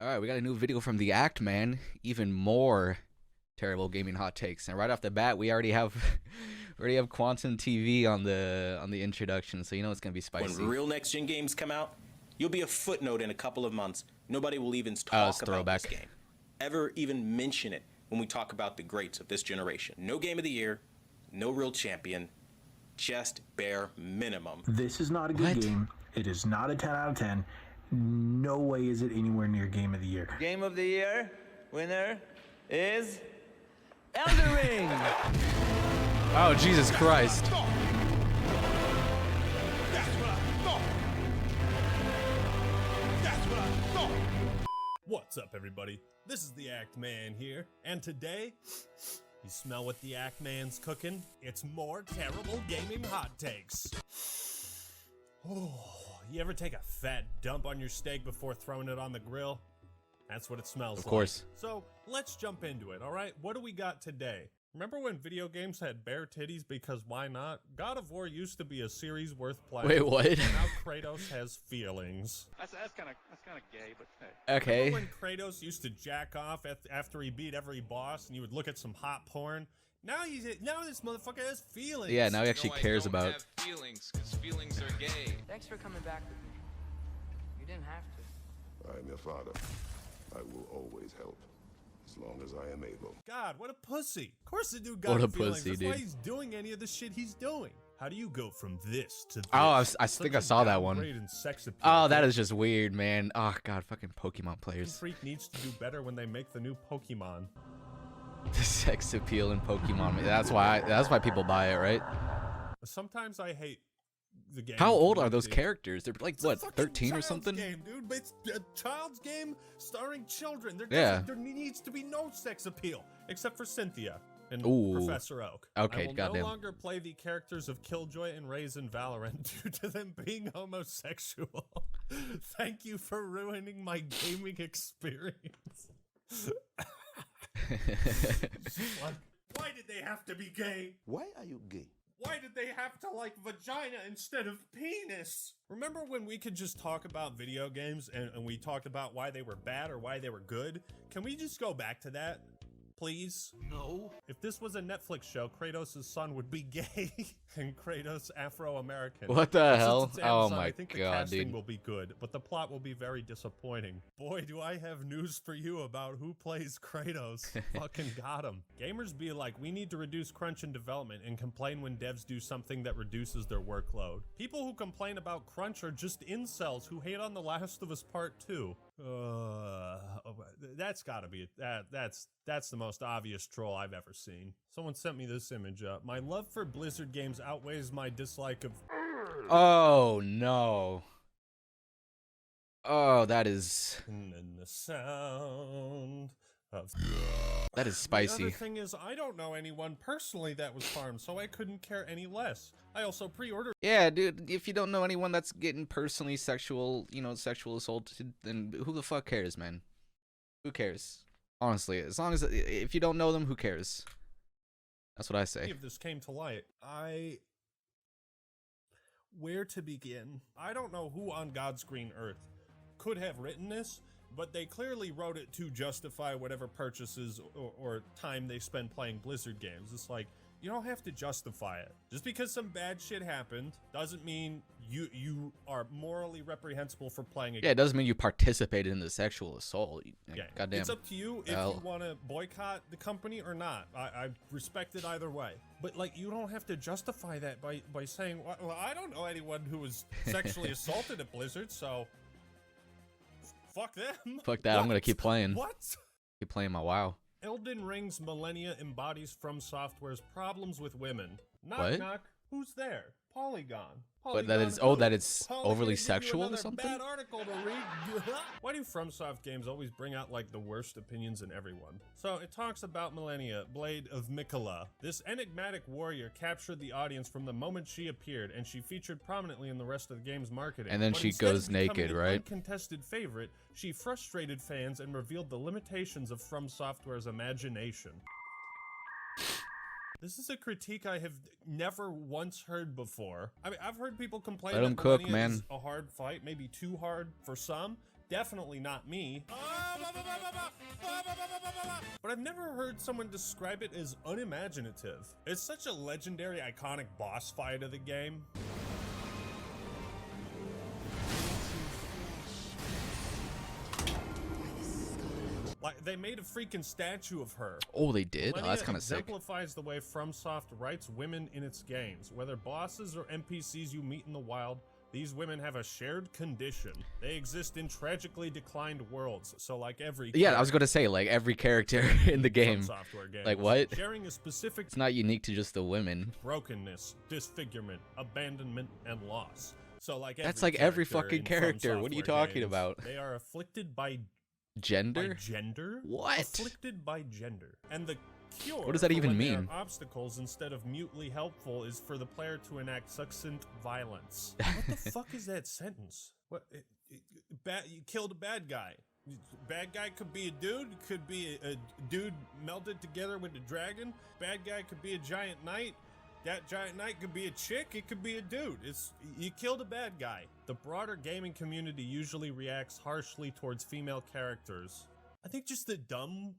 All right, we got a new video from the Act Man. Even more terrible gaming hot takes. And right off the bat, we already have QuantumTV on the introduction, so you know it's gonna be spicy. When real next gen games come out, you'll be a footnote in a couple of months. Nobody will even talk about this game, ever even mention it when we talk about the greats of this generation. No game of the year, no real champion, just bare minimum. This is not a good game. It is not a 10 out of 10. No way is it anywhere near game of the year. Game of the year winner is Elden Ring. Oh, Jesus Christ. That's what I thought. That's what I thought. What's up, everybody? This is the Act Man here, and today, you smell what the Act Man's cooking? It's more terrible gaming hot takes. Oh, you ever take a fat dump on your steak before throwing it on the grill? That's what it smells like. Of course. So let's jump into it, all right? What do we got today? Remember when video games had bare titties because why not? God of War used to be a series worth playing. Wait, what? Now Kratos has feelings. That's kind of gay, but hey. Okay. Remember when Kratos used to jack off after he beat every boss, and you would look at some hot porn? Now this motherfucker has feelings. Yeah, now he actually cares I about. have feelings, because feelings are gay. Thanks for coming back with me. You didn't have to. I am your father. I will always help, as long as I am able. God, what a pussy. Of course the dude got What a feelings. pussy, That's dude. why he's doing any of the shit he's doing. How do you go from this to this? Oh, I think I saw that one. Downgrade in sex appeal. Oh, that is just weird, man. Oh God, fucking Pokemon players. Freak needs to do better when they make the new Pokemon. The sex appeal in Pokemon. That's why people buy it, right? Sometimes I hate the game. How old are those community. characters? They're like, It's a what, fucking 13 or child's something? Game, dude. But it's a child's game starring children. Yeah. There needs to be no sex appeal except for Cynthia and Ooh. Professor Oak. Okay, I will goddamn. no longer play the characters of Killjoy and Raze in Valorant due to them being homosexual. Thank you for ruining my gaming experience. Like, why did they have to be gay? Why are you gay? Why did they have to like vagina instead of penis? Remember when we could just talk about video games and we talked about why they were bad or why they were good? Can we just go back to that, please? No. If this was a Netflix show, Kratos' son would be gay and Kratos Afro-American. What the hell? Since it's Oh Amazon, my I think the God, casting dude. will be good, but the plot will be very disappointing. Boy, do I have news for you about who plays Kratos. Fucking got him. Gamers be like, we need to reduce crunch in development and complain when devs do something that reduces their workload. People who complain about crunch are just incels who hate on The Last of Us Part 2. That's gotta be that's the most obvious troll I've ever seen. Someone sent me this image up. My love for Blizzard games outweighs my dislike of. Oh no. Oh, that is And then the sound of. that is The spicy. other thing is, I don't know anyone personally that was harmed, so I couldn't care any less. I also pre-ordered. Yeah, dude, if you don't know anyone that's getting personally sexual assaulted, then who the fuck cares, man? Who cares? Honestly, as long as if you don't know them, who cares? That's what I say. If this came to light, where to begin? I don't know who on God's green earth could have written this, but they clearly wrote it to justify whatever purchases or time they spend playing Blizzard games. It's like, you don't have to justify it. Just because some bad shit happened doesn't mean you are morally reprehensible for playing a Yeah, game. it doesn't mean you participated in the sexual assault. Yeah, Goddamn. it's up to you if you want to boycott the company or not. I respect it either way. But, like, you don't have to justify that by saying, well, I don't know anyone who was sexually assaulted at Blizzard, so fuck them. Fuck that, I'm gonna keep playing. What? Keep playing my WoW. Elden Ring's Millennia embodies From Software's problems with women. Knock, What? knock. Who's there? Polygon. But that is Polygon who? that it's Polygon overly gave you sexual or another something? Bad article to read. Why do FromSoft games always bring out like the worst opinions in everyone? So it talks about Millennia, Blade of Mikola. This enigmatic warrior captured the audience from the moment she appeared, and she featured prominently in the rest of the game's marketing. And then But she instead of goes becoming naked, an right? Uncontested favorite, she frustrated fans and revealed the limitations of From Software's imagination. This is a critique I have never once heard before. I mean, I've heard people complain Let that 'em cook, Millennia man. is a hard fight, maybe too hard for some. Definitely not me. But I've never heard someone describe it as unimaginative. It's such a legendary, iconic boss fight of the game. Like, they made a freaking statue of her. Oh, they did? Oh, that's kind of sick. Exemplifies the way FromSoft writes women in its games. Whether bosses or NPCs you meet in the wild, these women have a shared condition. They exist in tragically declined worlds. So like every Yeah, I was going to say, like every character in the game. Games, like what? Sharing a specific... It's not unique to just the women. Brokenness, disfigurement, abandonment, and loss. So like that's like every fucking character. What are you talking about? They are afflicted by gender? What? Afflicted by gender. And the cure, what does that even mean? Obstacles instead of mutely helpful is for the player to enact succinct violence. What the fuck is that sentence? What? You killed a bad guy. Bad guy could be a dude, could be a dude melded together with a dragon. Bad guy could be a giant knight. That giant knight could be a chick, it could be a dude. You killed a bad guy. The broader gaming community usually reacts harshly towards female characters. I think just the dumb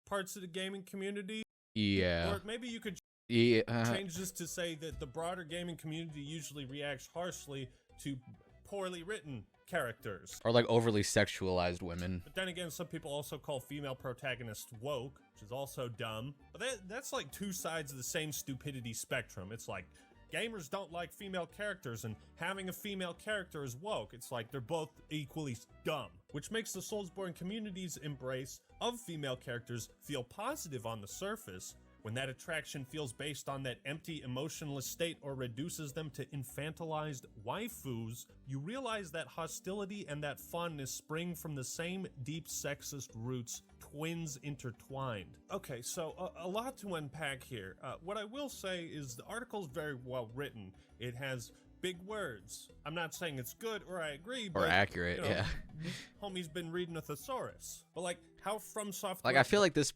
parts of the gaming community. Yeah. Or maybe you could change this to say that the broader gaming community usually reacts harshly to poorly written characters. Or like overly sexualized women. But then again, some people also call female protagonists woke, which is also dumb. But that's like two sides of the same stupidity spectrum. It's like gamers don't like female characters, and having a female character is woke. It's like they're both equally dumb, which makes the Soulsborne community's embrace of female characters feel positive on the surface. When that attraction feels based on that empty, emotionless state or reduces them to infantilized waifus, you realize that hostility and that fondness spring from the same deep sexist roots, twins intertwined. Okay, so a lot to unpack here. What I will say is the article's very well written. It has big words. I'm not saying it's good or I agree, but... Or accurate, yeah. Homie's been reading a thesaurus. But like, how FromSoft... Like, I feel like this...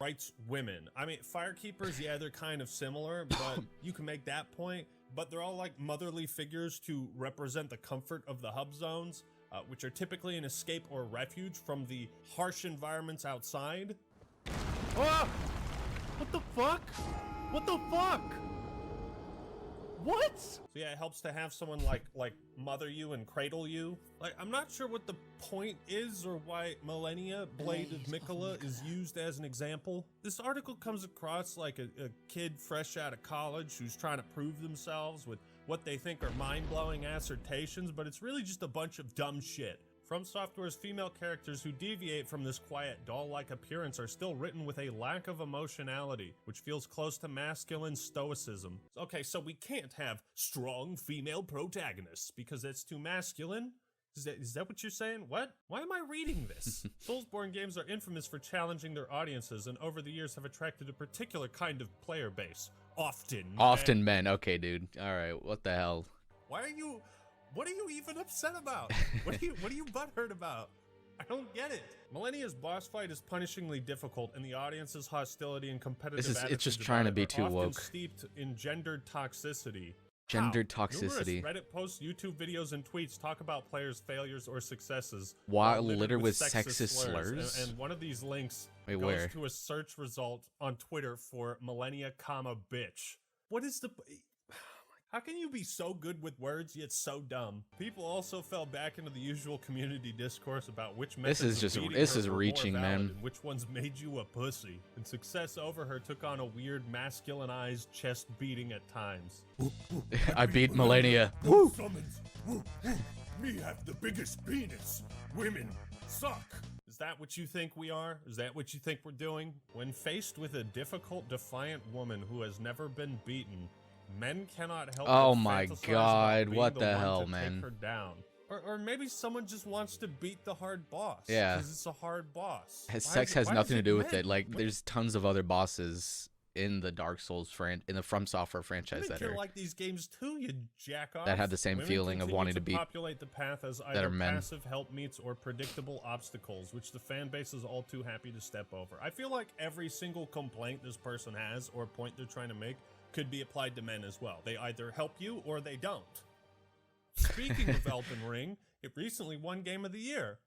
writes women. I mean, Firekeepers, yeah, they're kind of similar, but you can make that point. But they're all like motherly figures to represent the comfort of the hub zones, which are typically an escape or refuge from the harsh environments outside. Oh! What the fuck? What the fuck? What? So yeah, it helps to have someone like mother you and cradle you. Like, I'm not sure what the point is or why Millennia, Blade of Mikola, is used as an example. This article comes across like a kid fresh out of college who's trying to prove themselves with what they think are mind-blowing assertions, but it's really just a bunch of dumb shit. FromSoftware's female characters who deviate from this quiet, doll-like appearance are still written with a lack of emotionality, which feels close to masculine stoicism. Okay, so we can't have strong female protagonists because that's too masculine? Is that what you're saying? What? Why am I reading this? Soulsborne games are infamous for challenging their audiences and over the years have attracted a particular kind of player base. Often men. Okay, dude. Alright, what the hell? What are you even upset about? What are you butthurt about? I don't get it. Millennia's boss fight is punishingly difficult, and the audience's hostility and competitive it's just trying to be too woke. Steeped in gendered toxicity. Gendered toxicity. Numerous Reddit posts, YouTube videos, and tweets talk about players' failures or successes. While littered with sexist slurs. And one of these links goes where? To a search result on Twitter for Millennia, bitch. What is the... How can you be so good with words yet so dumb? People also fell back into the usual community discourse about which methods this is reaching, man. And which ones made you a pussy. And success over her took on a weird masculinized chest beating at times. I beat Millennia. Woo! Summons. Woo, woo. Me have the biggest penis. Women suck. Is that what you think we are? Is that what you think we're doing? When faced with a difficult, defiant woman who has never been beaten, men cannot help. Oh my god, what the hell, man? Take her down. Or maybe someone just wants to beat the hard boss. Yeah. Because it's a hard boss. Sex has nothing to do with it. Like, there's tons of other bosses in the Dark Souls in the From Software franchise that are like these games too, you jack off. That have the same feeling of wanting to beat populate the path as either passive helpmeets or predictable obstacles, which the fan base is all too happy to step over. I feel like every single complaint this person has or point they're trying to make could be applied to men as well. They either help you or they don't. Speaking of Elden Ring, it recently won Game of the Year.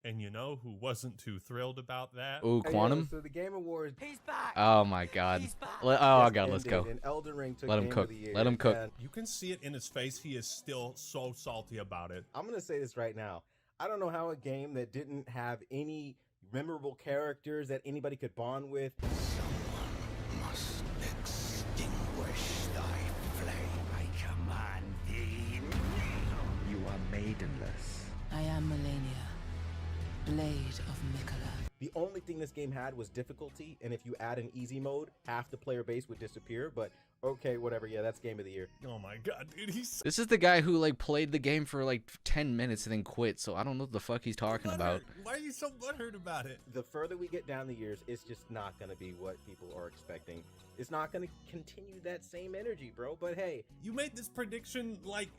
And you know who wasn't too thrilled about that? Ooh, Quantum? So the Game Awards. He's back. Oh my god. Oh god, let's go. And Elden Ring took Let him Game cook. of the Year, Let him cook. and You can see it in his face. He is still so salty about it. I'm gonna say this right now. I don't know how a game that didn't have any memorable characters that anybody could bond with. Someone must extinguish thy flame. I command thee. You are maidenless. I am Melania, Blade of Mikola. The only thing this game had was difficulty, and if you add an easy mode, half the player base would disappear, but okay, whatever, yeah, that's Game of the Year. Oh my god, dude, This is the guy who like played the game for like 10 minutes and then quit, so I don't know what the fuck he's talking about. Why are you so butthurt about it? The further we get down the years, it's just not gonna be what people are expecting. It's not gonna continue that same energy, bro, but hey. You made this prediction like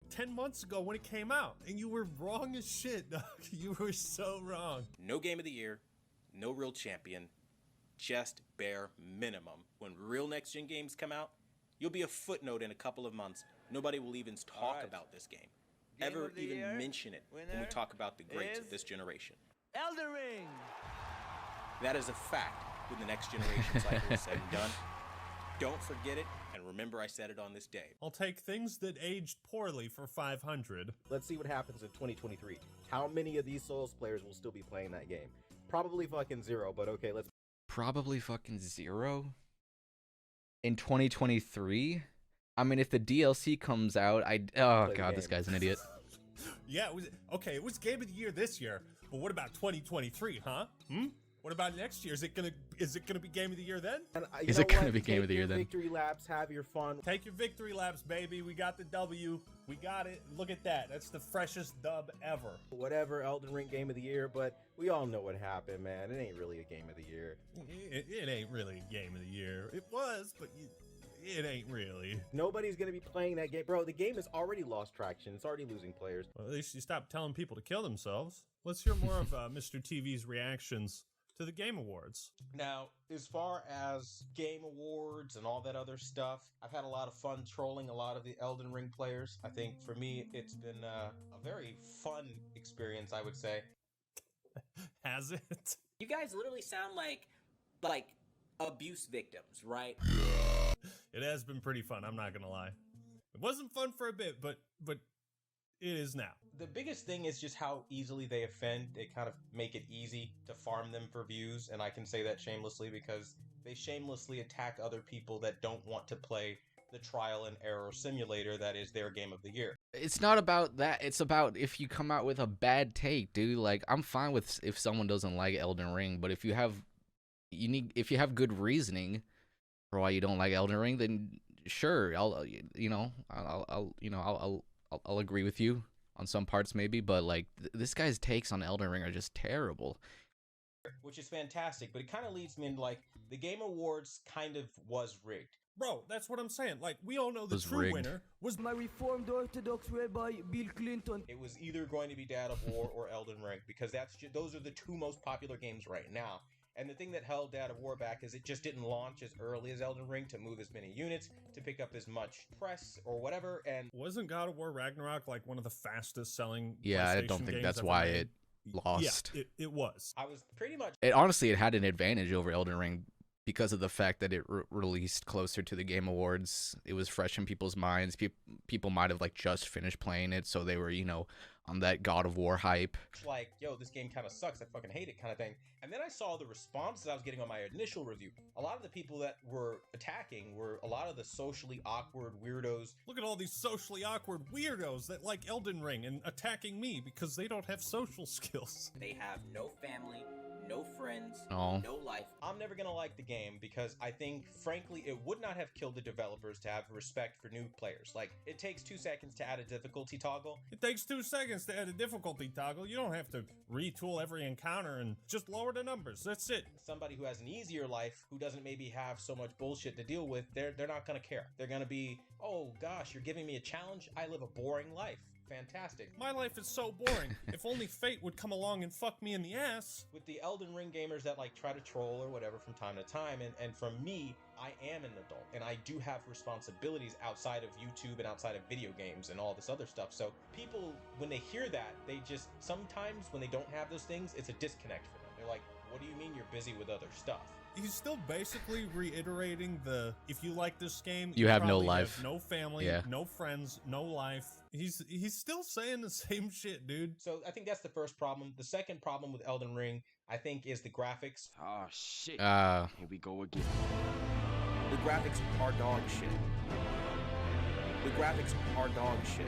10 months ago when it came out, and you were wrong as shit, dog. You were so wrong. No game of the year, no real champion, just bare minimum. When real next-gen games come out, you'll be a footnote in a couple of months. Nobody will even talk about this game. Ever even mention it when we talk about the greats of this generation. Elden Ring! That is a fact when the next generation cycle is said and done. Don't forget it, and remember I said it on this day. I'll take things that aged poorly for 500. Let's see what happens in 2023. How many of these Souls players will still be playing that game? Probably fucking zero, but okay, let's... Probably fucking zero? In 2023? I mean, if the DLC comes out, oh god, this guy's an idiot. Yeah, it was Game of the Year this year, but what about 2023, huh? What about next year? Is it gonna be Game of the Year then? Is it gonna be Game of the Year then? Victory laps, have your fun. Take your victory laps, baby. We got the W. We got it. Look at that. That's the freshest dub ever. Whatever, Elden Ring Game of the Year, but we all know what happened, man. It ain't really a Game of the Year. It ain't really a Game of the Year. It was, but it ain't really. Nobody's gonna be playing that game. Bro, the game has already lost traction. It's already losing players. Well, at least you stopped telling people to kill themselves. Let's hear more of Mr. TV's reactions to the Game Awards. Now, as far as Game Awards and all that other stuff, I've had a lot of fun trolling a lot of the Elden Ring players. I think for me, it's been a very fun experience, I would say. Has it? You guys literally sound like abuse victims, right? It has been pretty fun, I'm not gonna lie. It wasn't fun for a bit, but it is now. The biggest thing is just how easily they offend. They kind of make it easy to farm them for views, and I can say that shamelessly because they shamelessly attack other people that don't want to play the trial and error simulator that is their game of the year. It's not about that. It's about if you come out with a bad take, dude. Like, I'm fine with if someone doesn't like Elden Ring, but if you have good reasoning for why you don't like Elden Ring, then sure, I'll agree with you on some parts maybe, but like this guy's takes on Elden Ring are just terrible. Which is fantastic, but it kind of leads me into like the Game Awards kind of was rigged. Bro, that's what I'm saying. Like, we all know the true winner was my Reformed Orthodox Rabbi Bill Clinton. It was either going to be Dad of War or Elden Ring because those are the two most popular games right now. And the thing that held Dad of War back is it just didn't launch as early as Elden Ring to move as many units, to pick up as much press or whatever, and... Wasn't God of War Ragnarok like one of the fastest selling Yeah, I don't think that's why it lost. Yeah, it was. I was pretty much... Honestly, it had an advantage over Elden Ring because of the fact that it released closer to the Game Awards. It was fresh in people's minds. People might have like just finished playing it, so they were, on that God of War hype. Like, yo, this game kind of sucks, I fucking hate it kind of thing. And then I saw the responses I was getting on my initial review. A lot of the people that were attacking were a lot of the socially awkward weirdos. Look at all these socially awkward weirdos that like Elden Ring and attacking me because they don't have social skills. They have no family, no friends, no life. I'm never gonna like the game because I think, frankly, it would not have killed the developers to have respect for new players. Like, it takes 2 seconds to add a difficulty toggle. It takes 2 seconds to add a difficulty toggle. You don't have to retool every encounter and just lower the numbers. That's it. Somebody who has an easier life, who doesn't maybe have so much bullshit to deal with, they're not gonna care. They're gonna be, oh gosh, you're giving me a challenge? I live a boring life. fantastic. My life is so boring. If only fate would come along and fuck me in the ass. With the Elden Ring gamers that like try to troll or whatever from time to time, and from me, I am an adult and I do have responsibilities outside of YouTube and outside of video games and all this other stuff. So people, when they hear that, they just, sometimes when they don't have those things, it's a disconnect for them. They're like, what do you mean you're busy with other stuff? He's still basically reiterating the, if you like this game, you have no probably life, have no family, no friends, no life. He's still saying the same shit, dude. So I think that's the first problem. The second problem with Elden Ring, I think, is the graphics. Oh shit. Here we go again. The graphics are dog shit. The graphics are dog shit.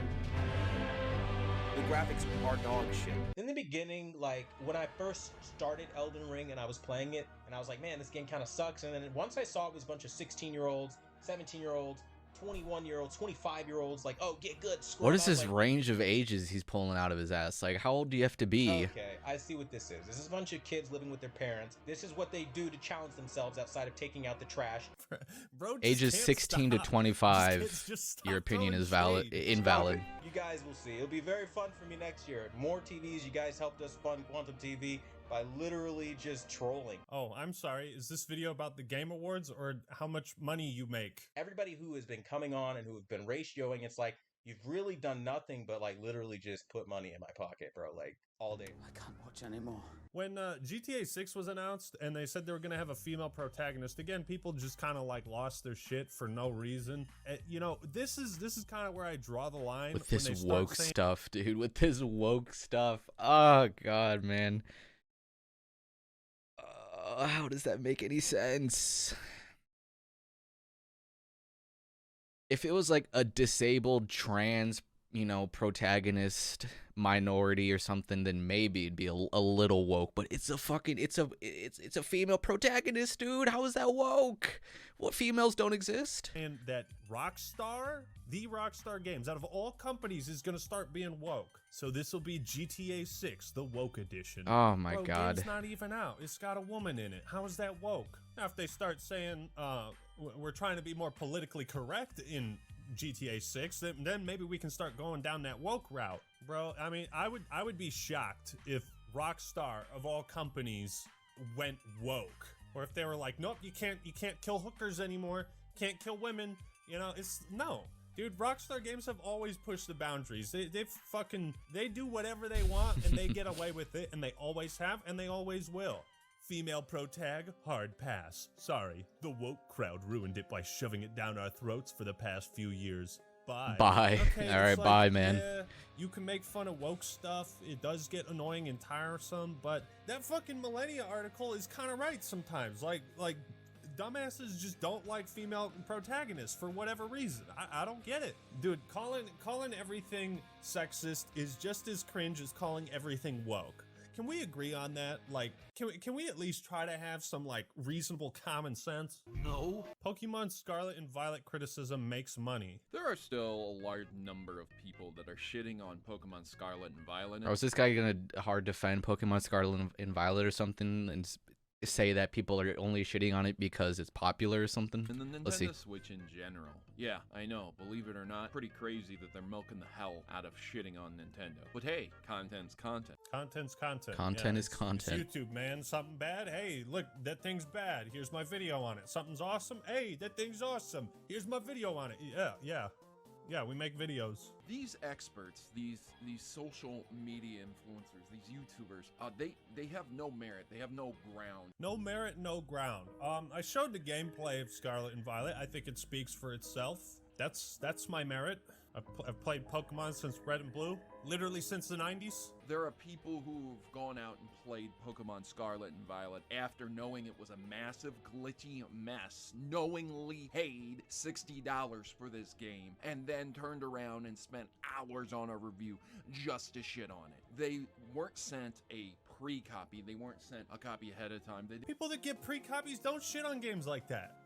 The graphics are dog shit. In the beginning, like when I first started Elden Ring and I was playing it, and I was like, man, this game kind of sucks. And then once I saw it was a bunch of 16-year-olds, 17-year-olds, 21-year-olds, 25-year-olds, like, oh, get good. What is this range of ages he's pulling out of his ass? Like, how old do you have to be? Okay, I see what this is. This is a bunch of kids living with their parents. This is what they do to challenge themselves outside of taking out the trash. Bro, ages 16 to 25. Your opinion is invalid. You guys will see. It'll be very fun for me next year. More TVs. You guys helped us fund QuantumTV by literally just trolling. Oh, I'm sorry. Is this video about the Game Awards or how much money you make? Everybody who has been coming on and who have been ratioing, it's like, you've really done nothing but like literally just put money in my pocket, bro, like all day. I can't watch anymore. When GTA 6 was announced and they said they were going to have a female protagonist, again, people just kind of like lost their shit for no reason. You know, this is kind of where I draw the line. With this woke stuff, dude. With this woke stuff. Oh, God, man. How does that make any sense? If it was like a disabled trans, you know, protagonist minority or something, then maybe it'd be a little woke. But it's a fucking it's a female protagonist, dude. How is that woke? What females don't exist? And that Rockstar, the Rockstar Games, out of all companies, is gonna start being woke. So this will be GTA 6, the woke edition. Oh my God! It's not even out. It's got a woman in it. How is that woke? Now, if they start saying we're trying to be more politically correct in GTA 6, then maybe we can start going down that woke route, bro. I mean, I would be shocked if Rockstar of all companies went woke, or if they were like, nope, you can't kill hookers anymore, can't kill women. You know, it's no. Dude, Rockstar Games have always pushed the boundaries. They do whatever they want and they get away with it, and they always have and they always will. Female protag, hard pass. Sorry, the woke crowd ruined it by shoving it down our throats for the past few years. Bye. Bye. Okay, all right, bye, man. Yeah, you can make fun of woke stuff. It does get annoying and tiresome, but that fucking Millennia article is kind of right sometimes. Like dumbasses just don't like female protagonists for whatever reason. I don't get it. Dude, calling everything sexist is just as cringe as calling everything woke. Can we agree on that? Like, can we at least try to have some, like, reasonable common sense? No. Pokemon Scarlet and Violet criticism makes money. There are still a large number of people that are shitting on Pokemon Scarlet and Violet. Or is this guy gonna hard defend Pokemon Scarlet and Violet or something and say that people are only shitting on it because it's popular or something? And the Nintendo Switch in general. Yeah, I know, believe it or not, pretty crazy that they're milking the hell out of shitting on Nintendo. But hey, content's content. Content's content. Content is content. It's YouTube, man. Something bad? Hey, look, that thing's bad. Here's my video on it. Something's awesome? Hey, that thing's awesome. Here's my video on it. Yeah, we make videos. These experts, these social media influencers, these YouTubers, they have no merit. They have no ground. No merit, no ground. I showed the gameplay of Scarlet and Violet. I think it speaks for itself. That's my merit. I've played Pokemon since Red and Blue, literally since the 90s. There are people who've gone out and played Pokemon Scarlet and Violet after knowing it was a massive glitchy mess, knowingly paid $60 for this game, and then turned around and spent hours on a review just to shit on it. They weren't sent a pre-copy. They weren't sent a copy ahead of time. People that get pre-copies don't shit on games like that.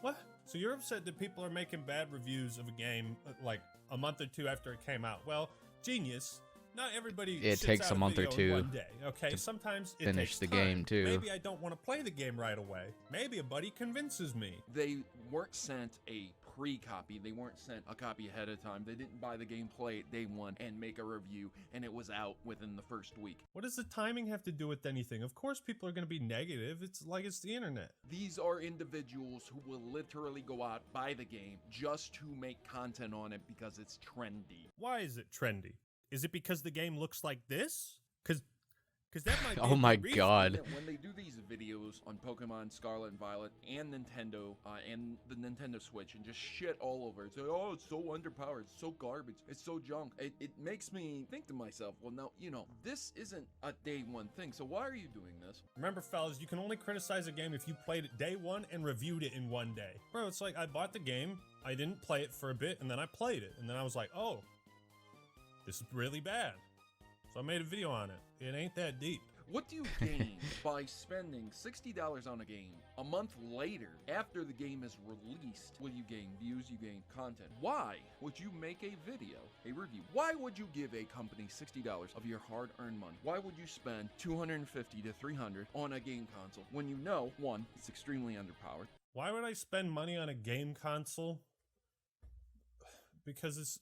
What? So you're upset that people are making bad reviews of a game like a month or two after it came out? Well, genius. Not everybody. It takes a month or two. One day, okay. Sometimes it finish takes the time. game too. Maybe I don't want to play the game right away. Maybe a buddy convinces me. They weren't sent a pre-copy. They weren't sent a copy ahead of time. They didn't buy the game, play it day one, and make a review, and it was out within the first week. What does the timing have to do with anything? Of course people are going to be negative. It's like it's the internet. These are individuals who will literally go out, buy the game, just to make content on it because it's trendy. Why is it trendy? Is it because the game looks like this? Because that might be oh my god. When they do these videos on Pokemon Scarlet and Violet and Nintendo and the Nintendo Switch and just shit all over it, say, oh, it's so underpowered, it's so garbage, it's so junk, it makes me think to myself, well, now, you know, this isn't a day one thing, so why are you doing this? Remember, fellas, you can only criticize a game if you played it day one and reviewed it in one day. Bro, it's like I bought the game, I didn't play it for a bit, and then I played it, and then I was like, oh, this is really bad. So I made a video on it. It ain't that deep. What do you gain by spending $60 on a game a month later after the game is released? Well, you gain views, you gain content. Why would you make a video, a review? Why would you give a company $60 of your hard-earned money? Why would you spend $250 to $300 on a game console when you know, one, it's extremely underpowered? Why would I spend money on a game console? Because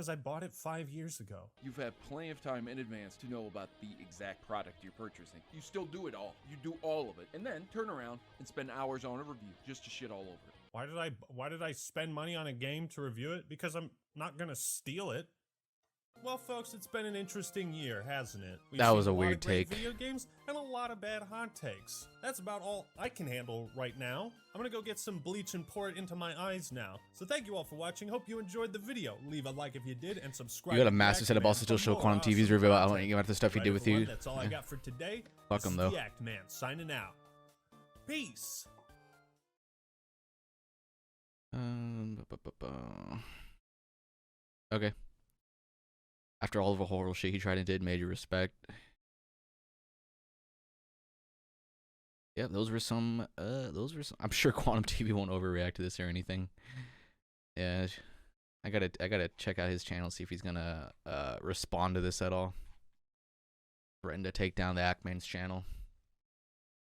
I bought it 5 years ago. You've had plenty of time in advance to know about the exact product you're purchasing. You still do it all. You do all of it. And then turn around and spend hours on a review just to shit all over it. Why did I spend money on a game to review it? Because I'm not gonna steal it. Well, folks, it's been an interesting year, hasn't it? That was a weird take. Video games and a lot of bad hot takes. That's about all I can handle right now. I'm gonna go get some bleach and pour it into my eyes now. So thank you all for watching. Hope you enjoyed the video. Leave a like if you did and subscribe. You got a massive setup. Also, still show QuantumTV's review. I don't know about the stuff he did with you. That's all I got for today. Fuck him though. The Act Man signing out. Peace. Okay. After all of the horrible shit he tried and did, major respect. Yeah, those were some. I'm sure QuantumTV won't overreact to this or anything. Yeah, I gotta check out his channel, see if he's gonna respond to this at all. Threaten to take down the Ackman's channel.